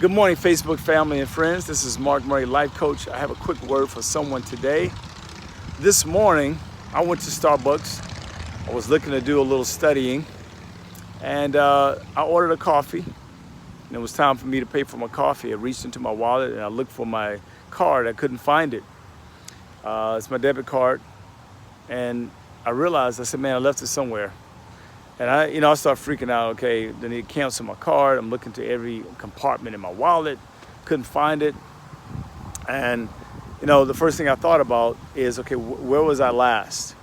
Good morning, Facebook family and friends. This is Mark Murray, Life Coach. I have a quick word for someone today. This morning, I went to Starbucks. I was looking to do a little studying, and I ordered a coffee. And it was time for me to pay for my coffee. I reached into my wallet and I looked for my card. I couldn't find it. It's my debit card. And I realized, I said, man, I left it somewhere. And I started freaking out. Okay, they need to cancel my card. I'm looking to every compartment in my wallet, couldn't find it. And the first thing I thought about is, okay, where was I last?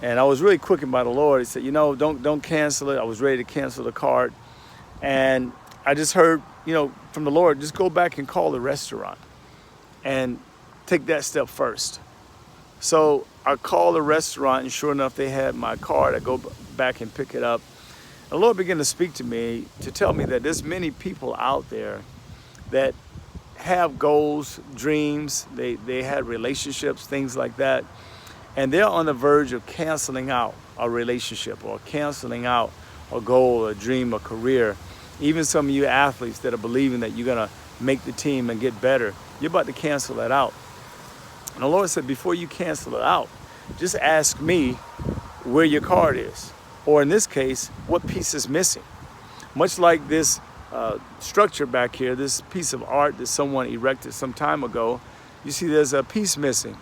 And I was really quickened by the Lord. He said, don't cancel it. I was ready to cancel the card, and I just heard, from the Lord, just go back and call the restaurant and take that step first. So I called the restaurant, and sure enough, they had my card. I go back and pick it up. The Lord began to speak to me to tell me that there's many people out there that have goals, dreams, they had relationships, things like that, and they're on the verge of canceling out a relationship or canceling out a goal, a dream, a career. Even some of you athletes that are believing that you're going to make the team and get better, you're about to cancel that out. And the Lord said, before you cancel it out, just ask me where your card is. Or in this case, what piece is missing. Much like this structure back here, this piece of art that someone erected some time ago, you see there's a piece missing.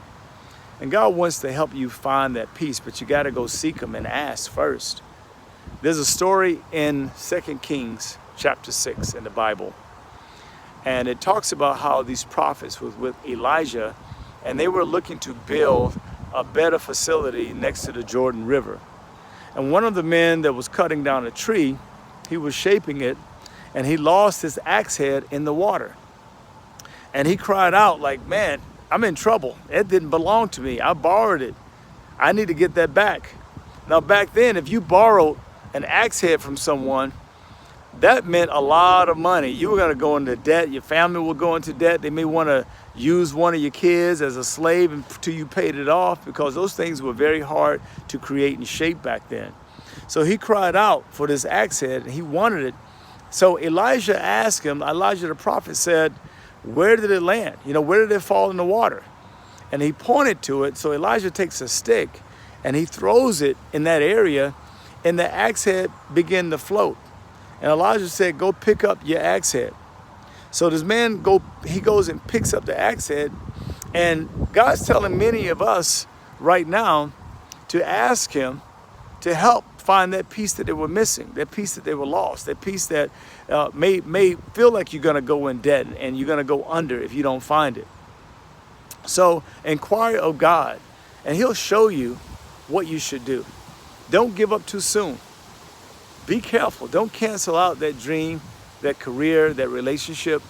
And God wants to help you find that piece, but you got to go seek Him and ask first. There's a story in 2 Kings chapter 6 in the Bible. And it talks about how these prophets was with Elijah, and they were looking to build a better facility next to the Jordan River. And one of the men that was cutting down a tree, he was shaping it, and he lost his axe head in the water. And he cried out like, man, I'm in trouble. It didn't belong to me. I borrowed it. I need to get that back. Now, back then, if you borrowed an axe head from someone, that meant a lot of money. You were going to go into debt. Your family will go into debt. They may want to use one of your kids as a slave until you paid it off, because those things were very hard to create and shape back then. So he cried out for this axe head, and he wanted it. So Elijah asked him, Elijah the prophet said, where did it land? Where did it fall in the water? And he pointed to it. So Elijah takes a stick and he throws it in that area, and the axe head began to float. And Elijah said, go pick up your axe head. So this man he goes and picks up the axe head, and God's telling many of us right now to ask Him to help find that piece that they were missing, that piece that they were lost, that piece that may feel like you're going to go in debt and you're going to go under if you don't find it. So inquire of God, and He'll show you what you should do. Don't give up too soon. Be careful. Don't cancel out that dream, that career, that relationship.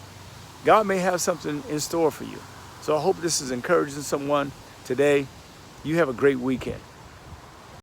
God may have something in store for you. So I hope this is encouraging someone today. You have a great weekend.